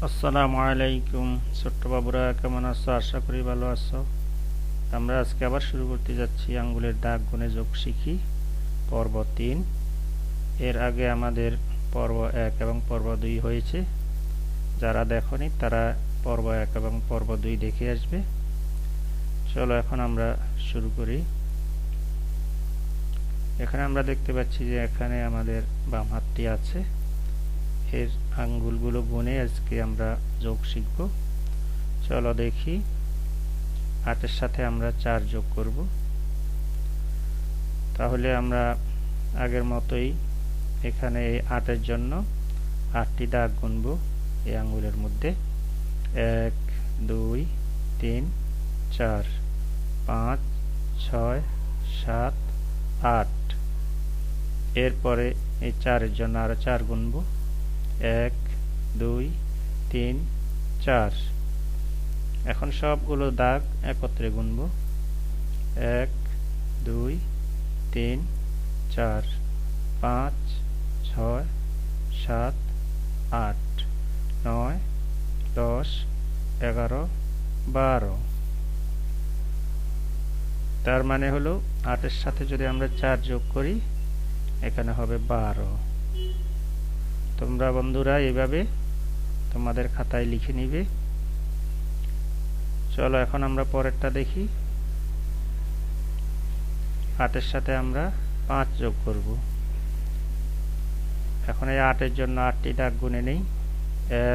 আসসালামু আলাইকুম ছোট্ট বাবুরা, কেমন আছো? আশা করি ভালো আছো। আমরা আজকে আবার শুরু করতে যাচ্ছি আঙ্গুলের দাগ গুণে যোগ শিখি পর্ব 3। এর আগে আমাদের পর্ব 1 এবং পর্ব 2 হয়েছে। যারা দেখনি তারা পর্ব 1 এবং পর্ব 2 দেখে আসবে। চলো এখন আমরা শুরু করি। এখানে আমরা দেখতে পাচ্ছি যে এখানে আমাদের বাম হাতটি আছে। এর আঙ্গুলগুলো গুণে আজকে আমরা যোগ শিখব। চলো দেখি। 8 এর সাথে আমরা 4 যোগ করব। তাহলে আমরা আগের মতোই এখানে এই 8 এর জন্য 8টি দাগ গুনব এই আঙ্গুলের মধ্যে। 1 2 3 4 5 6 7 8। এরপরে এই 4 এর জন্য আরো 4 গুনব। 1 2 3 4। এখন সবগুলো দাগ একত্রে গুনব। 1 2 3 4 5 6 7 8 9 10 11 12। তার মানে হলো 8 এর সাথে যদি আমরা 4 যোগ করি এখানে হবে 12। তোমরা বন্ধুরা এইভাবে তোমাদের খাতায় লিখে নিবে। চলো এখন আমরা পরেরটা দেখি। 8 এর সাথে আমরা 5 যোগ করব। এখন এই 8 এর জন্য 8টি দাগ গুনে নেই।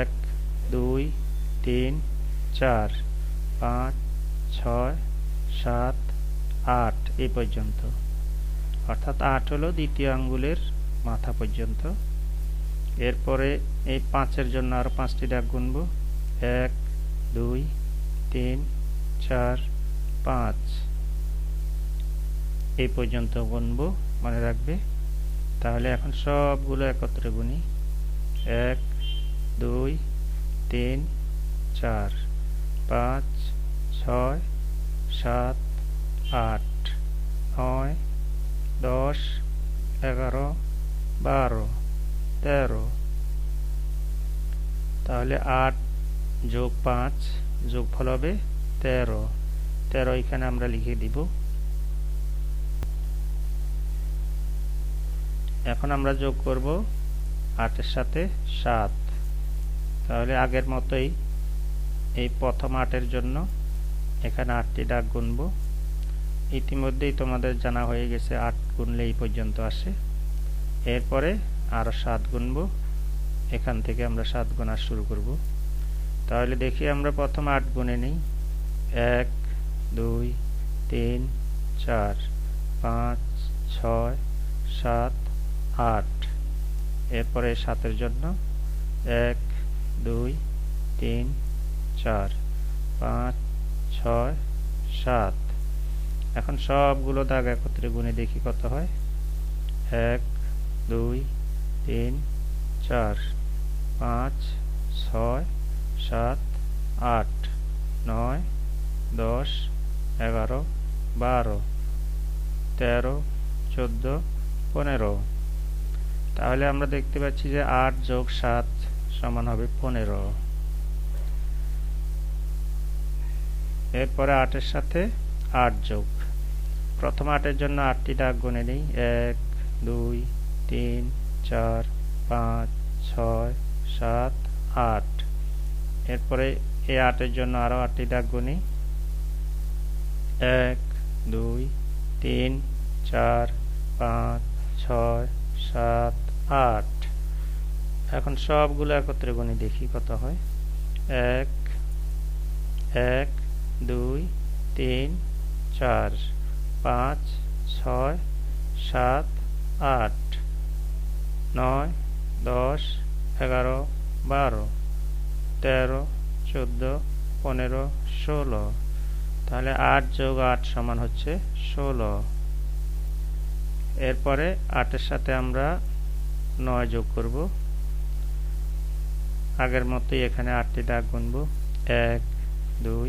1 2 3 4 5 6 7 8 এই পর্যন্ত। অর্থাৎ 8 হলো দ্বিতীয় আঙ্গুলের মাথা পর্যন্ত। এরপরে এই 5 এর জন্য আরো 5টি দাগ গুনব। 1 2 3 4 5 এই পর্যন্ত গুনব, মনে রাখবে। তাহলে এখন সবগুলো একত্রে গুনি। 1 2 3 4 5 6 7 8 9 10 11 12 13। তাহলে 8 যোগ 5 যোগফল হবে 13। 13 এখানে আমরা লিখে দিব। এখন আমরা যোগ করব 8 এর সাথে 7। তাহলে আগের মতোই এই প্রথম 8 এর জন্য এখানে 8টি দাগ গুনব। ইতিমধ্যেই তোমাদের জানা হয়ে গেছে 8 গুনলে এই পর্যন্ত আসে। এরপরে আরো 7 গুনব। এখান থেকে আমরা 7 গোনা শুরু করব। তাহলে দেখি আমরা প্রথম 8 গুনে নেই। 1 2 3 4 5 6 7 8। এরপরে 7 এর জন্য 1 2 3 4 5 6 7। এখন সবগুলো দাগ একত্রে গুনে দেখি কত হয়। 1 2 3 4 5 6 7 8 9 10 11 12 13 14 15। তাহলে আমরা দেখতে পাচ্ছি যে 8 যোগ 7 সমান হবে 15। এরপরে 8 এর সাথে 8 যোগ। প্রথম 8 এর জন্য 8টি দাগ গুনে নেই। 1 2 3 4 5 6 7 8। এরপরে এই 8 এর জন্য আরো 8টি দাগ গুনি। 1 2 3 4 5 6 7 8। এখন সবগুলো একত্রে গুনি দেখি কত হয়। 1 1 2 3 4 5 6 7 8 9 10 11 12 13 14 15 16। তাহলে 8 যোগ 8 সমান হচ্ছে 16। এরপরে 8 এর সাথে আমরা 9 যোগ করব। আগের মতোই এখানে 8টি দাগ গুনব। 1 2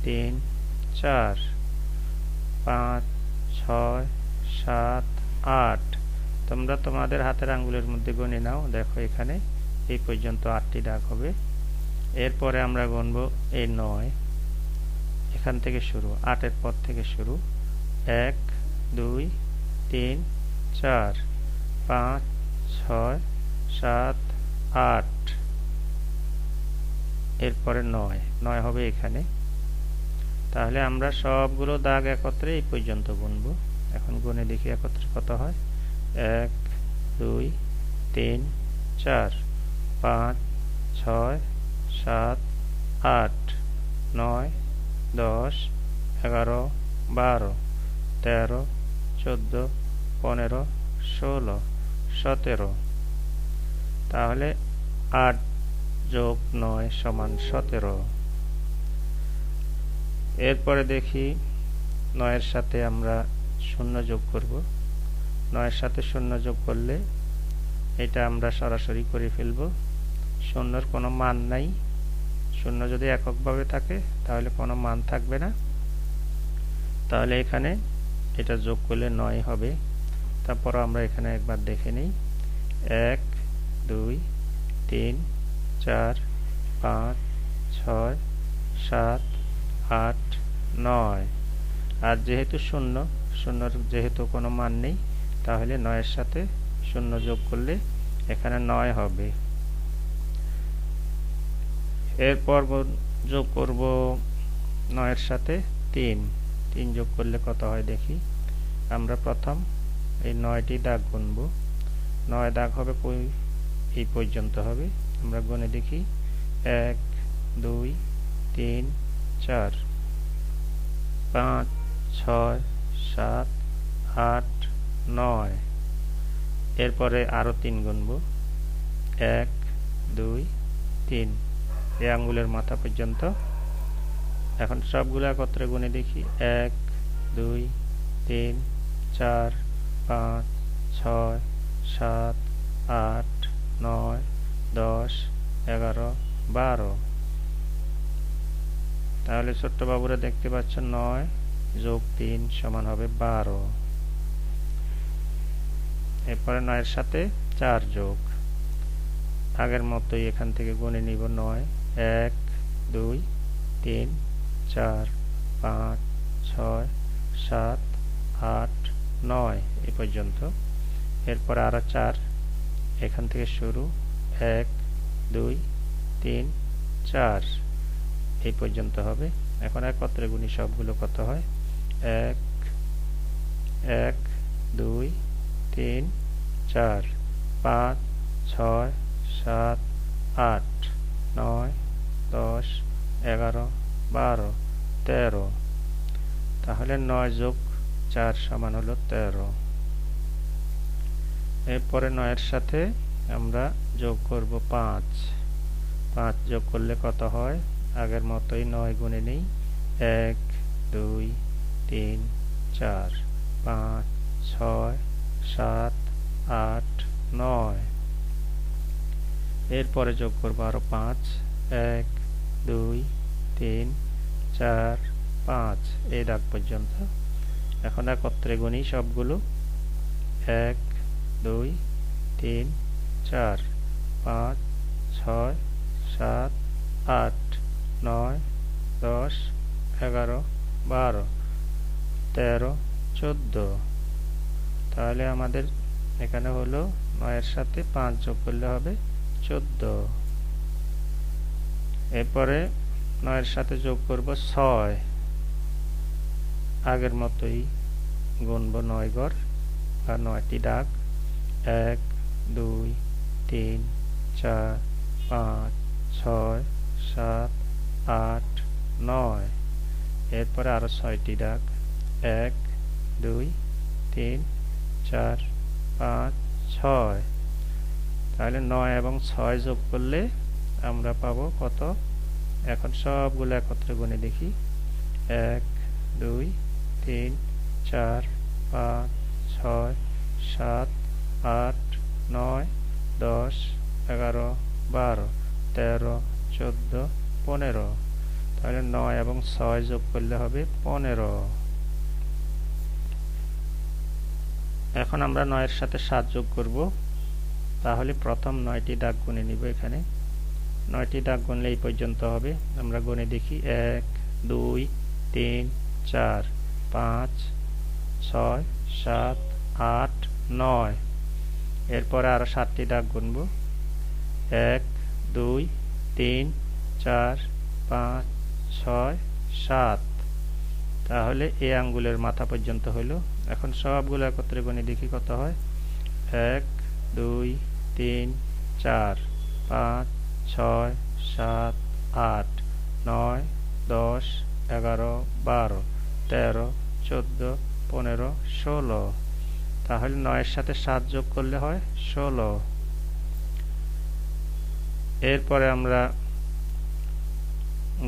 3 4 5 6 7 8। তোমরা তোমাদের হাতের আঙ্গুলের মধ্যে গুনে নাও। দেখো এখানে এই পর্যন্ত 8টি দাগ হবে। এরপরে আমরা গুনব এই 9, এখান থেকে শুরু, 8 এর পর থেকে শুরু, 1 2 3 4 5 6 7 8, এরপরে 9 হবে এখানে। তাহলে আমরা সবগুলো দাগ একত্রে এই পর্যন্ত গুনব। এখন গুনে দেখি একত্রে কত হয়। 1 2 3 4 5 6 7 8 9 10 11 12 13 14 15 16 17। তাহলে 8 যোগ 9 সমান 17। এরপরে দেখি 9 এর সাথে আমরা 0 যোগ করব। 9 এর সাথে 0 যোগ করলে এটা আমরা সরাসরি করে ফেলব। 0 এর কোনো মান নাই। 0 যদি এককভাবে থাকে তাহলে কোনো মান থাকবে না। তাহলে এখানে এটা যোগ করলে 9 হবে। তারপর আমরা এখানে একবার দেখে নেই। 1 2 3 4 5 6 7 8 9। আর যেহেতু 0 যেহেতু কোনো মান নেই, তাহলে 9 এর সাথে 0 যোগ করলে এখানে 9 হবে। এরপর যোগ করব 9 এর সাথে 3 যোগ করলে কত হয় দেখি। আমরা প্রথম এই 9টি দাগ গুনব। 9 দাগ হবে এই পর্যন্ত হবে। আমরা গুনে দেখি। 1 2 3 4 5 6 7 8 9। এরপরে আরো 3 গুনব। 1 2 3, এই আঙ্গুলের মাথা পর্যন্ত। এখন সবগুলো একত্রে গুনে দেখি। 1 2 3 4 5 6 7 8 9 10 11 12। তাহলে ছোট্ট বাবুরা দেখতে পাচ্ছেন 9 যোগ 3 সমান হবে 12। এরপরে 9 এর সাথে 4 যোগ। আগের মতোই এখান থেকে গুনে নিব। 9 1 2 3 4 5 6 7 8 9 এই পর্যন্ত। এরপর আরো 4 এখান থেকে শুরু। 1 2 3 4 এই পর্যন্ত হবে। এখন একত্রে গুনি সবগুলো কত হয়। 1 1 2 3 4 5 6 7 8 9 10 11 12 13। তাহলে 9 যোগ 4 সমান হলো 13। এরপরে 9 এর সাথে আমরা যোগ করব 5 যোগ করলে কত হয়। আগের মতোই 9 গুনে নেই। 1 2 3 4 5 6 7 8 9। এরপরে যোগ করব আরো 5 1 2 3 4 5 এই দাগ পর্যন্ত। এখন একত্রে গুনি সবগুলো। 1 2 3 4 5 6 7 8 9 10 11 12 13 14। তাহলে আমাদের এখানে হলো 9 এর সাথে 5 যোগ করলে হবে 14। এরপরে 9 এর সাথে যোগ করব 6। আগের মতোই গুনব 9 ঘর আর 9টি দাগ। 1 2 3 4 5 6 7 8 9। এরপরে আরো 6টি দাগ। 1 2 3 4 5 6। তাহলে 9 এবং 6 যোগ করলে আমরা পাবো কত। এখন সবগুলো একত্রে গুনে দেখি। 1 2 3 4 5 6 7 8 9 10 11 12 13 14 15। তাহলে 9 এবং 6 যোগ করলে হবে 15। এখন আমরা 9 এর সাথে 7 যোগ করব। তাহলে প্রথম 9টি দাগ গুনে নিব এখানে। 9টি দাগ গুনলে এই পর্যন্ত হবে। আমরা গুনে দেখি 1 2 3 4 5 6 7 8 9। এরপরে আরো 7টি দাগ গুনব 1 2 3 4 5 6 7। তাহলে এই আঙ্গুলের মাথা পর্যন্ত হলো। এখন সবগুলো একত্রে গুনে দেখি কত হয়। 1 2 3 4 5 6 7 8 9 10 11 12 13 14 15 16। তাহলে 9 এর সাথে 7 যোগ করলে হয় 16। এরপরে আমরা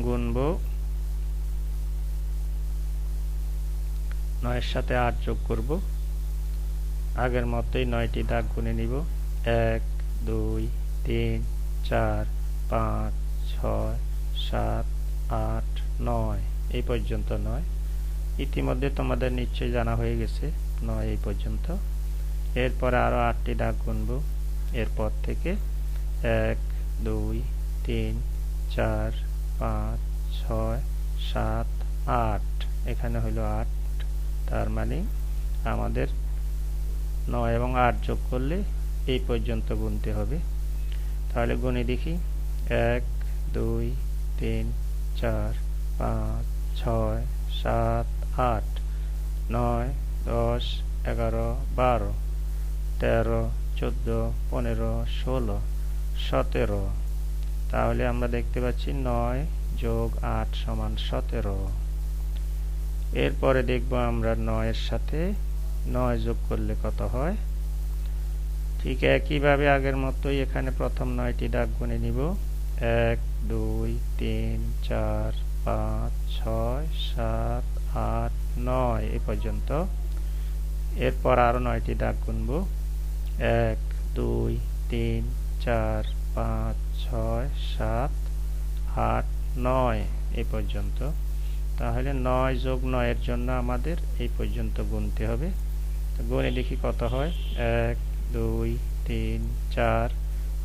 গুনব 9 এর সাথে 8 যোগ করব। আগের মতোই 9টি দাগ গুনে নিব 1 2 3 4 5 6 7 8 9। এই পর্যন্ত 9। ইতিমধ্যে তোমাদের নিশ্চয়ই জানা হয়ে গেছে 9 এই পর্যন্ত। এরপরে আরো 8টি দাগ গুনব। এরপর থেকে 1 2 3 4 5 6 7 8। এখানে হলো 8। তার মানে আমাদের 9 এবং 8 যোগ করলে এই পর্যন্ত গুনতে হবে। তাহলে গুনে দেখি 1 2 3 4 5 6 7 8 9 10 11 12 13 14 15 16 17। তাহলে আমরা দেখতে পাচ্ছি 9 যোগ 8 সমান 17। এরপরে দেখব আমরা 9 এর সাথে 9 যোগ করলে কত হয়। ঠিক একইভাবে আগের মতোই এখানে প্রথম 9টি দাগ গুনে নিব 1 2 3 4 5 6 7 8 9 এই পর্যন্ত। এরপর আরো 9টি দাগ গুনব 1 2 3 4 5 6 7 8 9 এই পর্যন্ত। তাহলে 9 যোগ 9 এর জন্য আমাদের এই পর্যন্ত গুনতে হবে। তো গুনে দেখি কত হয়। 1 2 3 4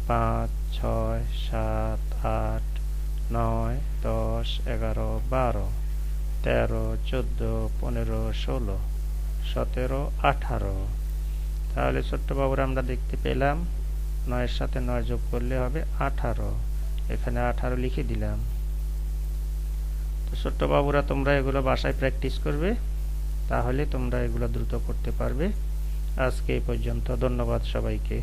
5 6 7 8 9 10 11 12 13 14 15 16 17 18। তাহলে ছোট্ট বাবুরা আমরা দেখতে পেলাম 9 এর সাথে 9 যোগ করলে হবে 18। এখানে 18 লিখে দিলাম। তো ছোট্ট বাবুরা তোমরা এগুলো বাসায় প্র্যাকটিস করবে, তাহলে তোমরা এগুলো দ্রুত করতে পারবে। আজকে এই পর্যন্ত। ধন্যবাদ সবাইকে।